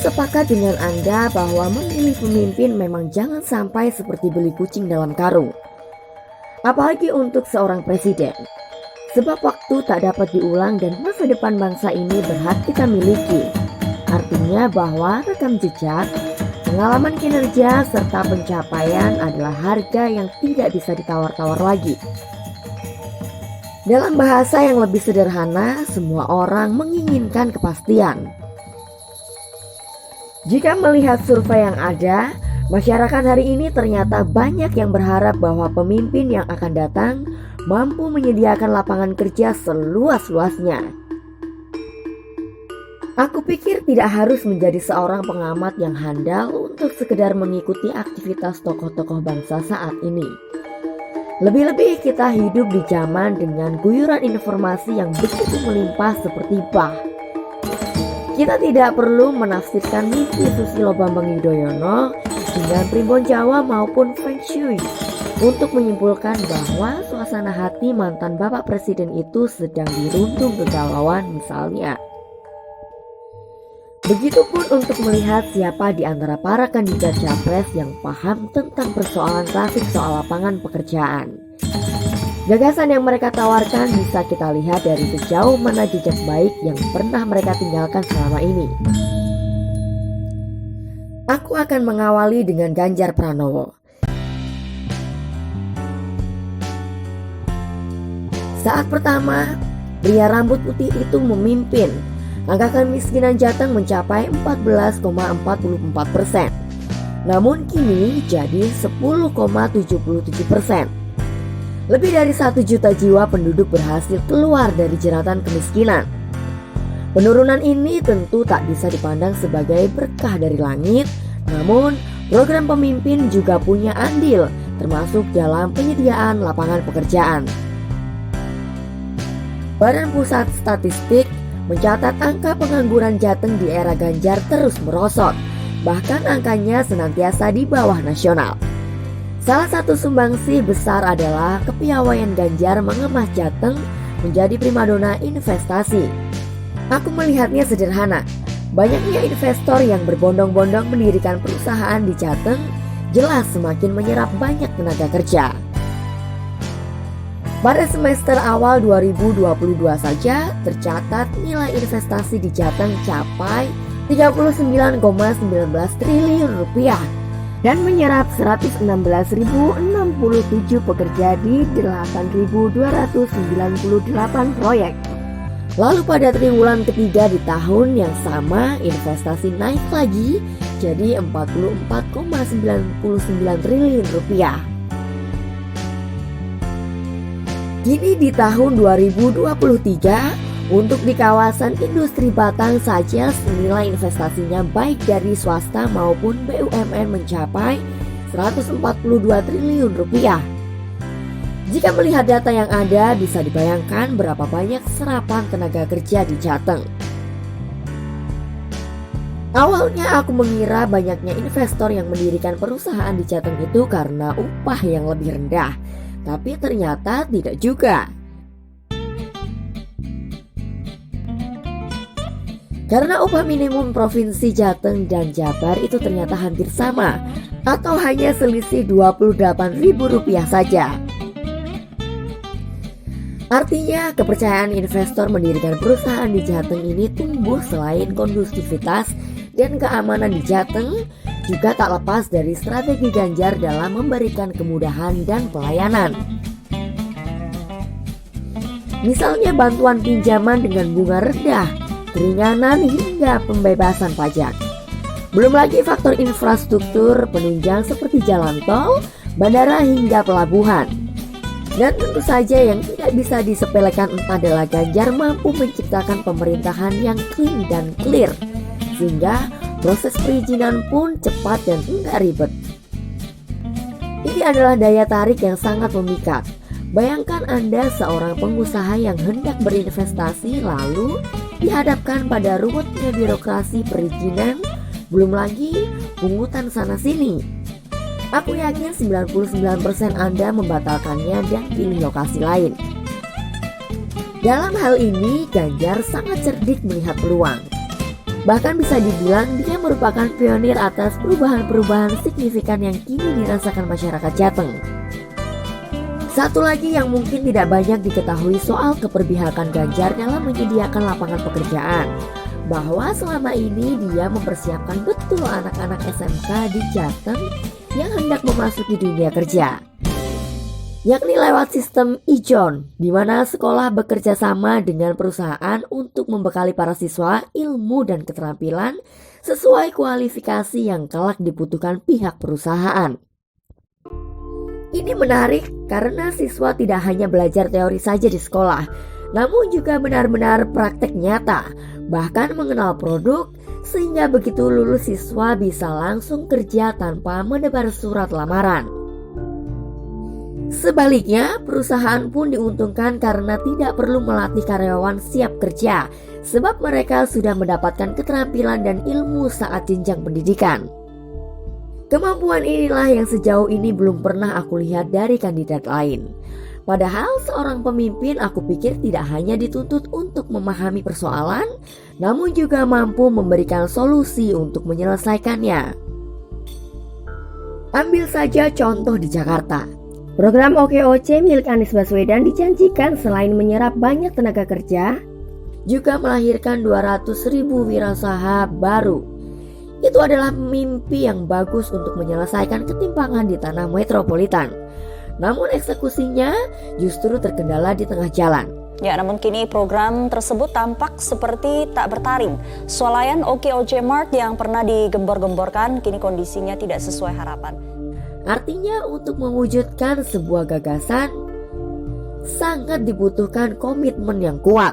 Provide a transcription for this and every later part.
sepakat dengan Anda bahwa memilih pemimpin memang jangan sampai seperti beli kucing dalam karung. Apalagi untuk seorang presiden. Sebab waktu tak dapat diulang dan masa depan bangsa ini berhak kita miliki. Artinya bahwa rekam jejak, pengalaman kinerja, serta pencapaian adalah harga yang tidak bisa ditawar-tawar lagi. Dalam bahasa yang lebih sederhana, semua orang menginginkan kepastian. Jika melihat survei yang ada, masyarakat hari ini ternyata banyak yang berharap bahwa pemimpin yang akan datang mampu menyediakan lapangan kerja seluas-luasnya. Aku pikir tidak harus menjadi seorang pengamat yang handal untuk sekedar mengikuti aktivitas tokoh-tokoh bangsa saat ini. Lebih-lebih kita hidup di zaman dengan guyuran informasi yang begitu melimpah seperti bah. Kita tidak perlu menafsirkan mimpi Susilo Bambang Yudhoyono dengan primbon Jawa maupun Feng Shui untuk menyimpulkan bahwa suasana hati mantan Bapak Presiden itu sedang dirundung kegalauan misalnya. Begitupun untuk melihat siapa di antara para kandidat capres yang paham tentang persoalan klasik soal lapangan pekerjaan. Gagasan yang mereka tawarkan bisa kita lihat dari sejauh mana jejak baik yang pernah mereka tinggalkan selama ini. Aku akan mengawali dengan Ganjar Pranowo. Saat pertama, pria rambut putih itu memimpin. Angka kemiskinan Jateng mencapai 14,44%. Namun kini jadi 10,77%. Lebih dari 1 juta jiwa penduduk berhasil keluar dari jeratan kemiskinan. Penurunan ini tentu tak bisa dipandang sebagai berkah dari langit, namun program pemimpin juga punya andil, termasuk dalam penyediaan lapangan pekerjaan. Badan Pusat Statistik mencatat angka pengangguran Jateng di era Ganjar terus merosot, bahkan angkanya senantiasa di bawah nasional. Salah satu sumbangsih besar adalah kepiawaian Ganjar mengemas Jateng menjadi primadona investasi. Aku melihatnya sederhana, banyaknya investor yang berbondong-bondong mendirikan perusahaan di Jateng jelas semakin menyerap banyak tenaga kerja. Pada semester awal 2022 saja tercatat nilai investasi di Jateng capai 39,19 triliun rupiah dan menyerap 116.067 pekerja di 8.298 proyek. Lalu pada triwulan ketiga di tahun yang sama investasi naik lagi jadi 44,99 triliun rupiah. Kini di tahun 2023, untuk di kawasan industri Batang saja senilai investasinya baik dari swasta maupun BUMN mencapai 142 triliun rupiah. Jika melihat data yang ada, bisa dibayangkan berapa banyak serapan tenaga kerja di Jateng. Awalnya aku mengira banyaknya investor yang mendirikan perusahaan di Jateng itu karena upah yang lebih rendah. Tapi ternyata tidak juga. Karena upah minimum Provinsi Jateng dan Jabar itu ternyata hampir sama, atau hanya selisih Rp28.000 saja. Artinya kepercayaan investor mendirikan perusahaan di Jateng ini tumbuh selain kondusivitas dan keamanan di Jateng, juga tak lepas dari strategi Ganjar dalam memberikan kemudahan dan pelayanan. Misalnya bantuan pinjaman dengan bunga rendah, keringanan hingga pembebasan pajak. Belum lagi faktor infrastruktur penunjang seperti jalan tol, bandara hingga pelabuhan. Dan tentu saja yang tidak bisa disepelekan adalah Ganjar mampu menciptakan pemerintahan yang clean dan clear, sehingga proses perizinan pun cepat dan tidak ribet. Ini adalah daya tarik yang sangat memikat. Bayangkan Anda seorang pengusaha yang hendak berinvestasi lalu dihadapkan pada ruwetnya birokrasi perizinan, belum lagi pungutan sana sini. Aku yakin 99% Anda membatalkannya dan pilih lokasi lain. Dalam hal ini Ganjar sangat cerdik melihat peluang. Bahkan bisa dibilang dia merupakan pionir atas perubahan-perubahan signifikan yang kini dirasakan masyarakat Jateng. Satu lagi yang mungkin tidak banyak diketahui soal keperpihakan Ganjar dalam menyediakan lapangan pekerjaan, bahwa selama ini dia mempersiapkan betul anak-anak SMK di Jateng yang hendak memasuki dunia kerja, yakni lewat sistem IJON, di mana sekolah bekerja sama dengan perusahaan untuk membekali para siswa ilmu dan keterampilan sesuai kualifikasi yang kelak dibutuhkan pihak perusahaan. Ini menarik karena siswa tidak hanya belajar teori saja di sekolah, namun juga benar-benar praktek nyata, bahkan mengenal produk, sehingga begitu lulus siswa bisa langsung kerja tanpa menebar surat lamaran. Sebaliknya, perusahaan pun diuntungkan karena tidak perlu melatih karyawan siap kerja, sebab mereka sudah mendapatkan keterampilan dan ilmu saat jenjang pendidikan. Kemampuan inilah yang sejauh ini belum pernah aku lihat dari kandidat lain. Padahal seorang pemimpin aku pikir tidak hanya dituntut untuk memahami persoalan, namun juga mampu memberikan solusi untuk menyelesaikannya. Ambil saja contoh di Jakarta. Program OKOC milik Anies Baswedan dijanjikan selain menyerap banyak tenaga kerja, juga melahirkan 200.000 wirausaha baru. Itu adalah mimpi yang bagus untuk menyelesaikan ketimpangan di tanah metropolitan. Namun eksekusinya justru terkendala di tengah jalan. Ya, namun kini program tersebut tampak seperti tak bertaring. Swalayan OKOC Mart yang pernah digembor-gemborkan kini kondisinya tidak sesuai harapan. Artinya untuk mewujudkan sebuah gagasan sangat dibutuhkan komitmen yang kuat.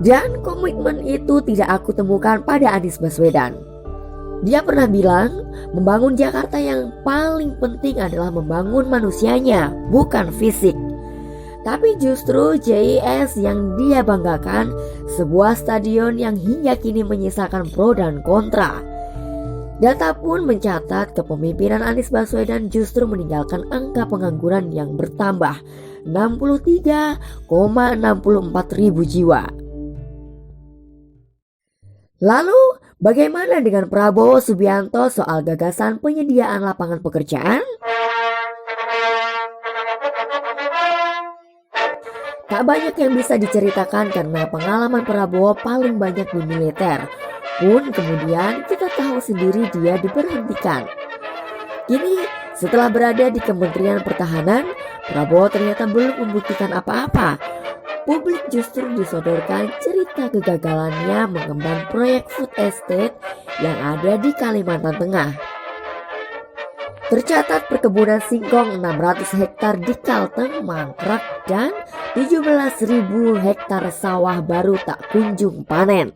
Dan komitmen itu tidak aku temukan pada Anies Baswedan. Dia pernah bilang, membangun Jakarta yang paling penting adalah membangun manusianya, bukan fisik. Tapi justru JIS yang dia banggakan, sebuah stadion yang hingga kini menyisakan pro dan kontra. Data pun mencatat kepemimpinan Anies Baswedan justru meninggalkan angka pengangguran yang bertambah 63,64 ribu jiwa. Lalu, bagaimana dengan Prabowo Subianto soal gagasan penyediaan lapangan pekerjaan? Tak banyak yang bisa diceritakan karena pengalaman Prabowo paling banyak di militer. Pun kemudian kita tahu sendiri dia diberhentikan. Kini, setelah berada di Kementerian Pertahanan, Prabowo ternyata belum membuktikan apa-apa. Publik justru disodorkan cerita kegagalannya mengemban proyek food estate yang ada di Kalimantan Tengah. Tercatat perkebunan singkong 600 hektar di Kalteng mangkrak dan 17.000 hektar sawah baru tak kunjung panen.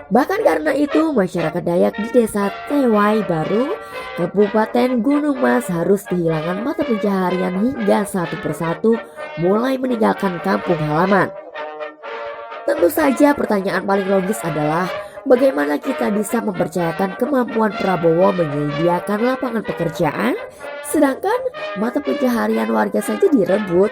Bahkan karena itu masyarakat Dayak di desa Tewai Baru, Kabupaten Gunung Mas harus kehilangan mata pencaharian hingga satu persatu mulai meninggalkan kampung halaman. Tentu saja pertanyaan paling logis adalah bagaimana kita bisa mempercayakan kemampuan Prabowo menyediakan lapangan pekerjaan sedangkan mata pencaharian warga saja direbut.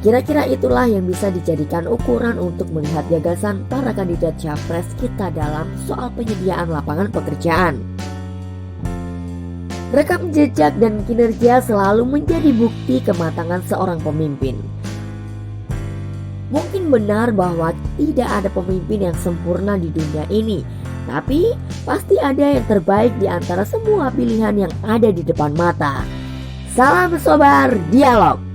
Kira-kira itulah yang bisa dijadikan ukuran untuk melihat gagasan para kandidat capres kita dalam soal penyediaan lapangan pekerjaan. Rekam jejak dan kinerja selalu menjadi bukti kematangan seorang pemimpin. Mungkin benar bahwa tidak ada pemimpin yang sempurna di dunia ini, tapi pasti ada yang terbaik di antara semua pilihan yang ada di depan mata. Salam Sobar Dialog.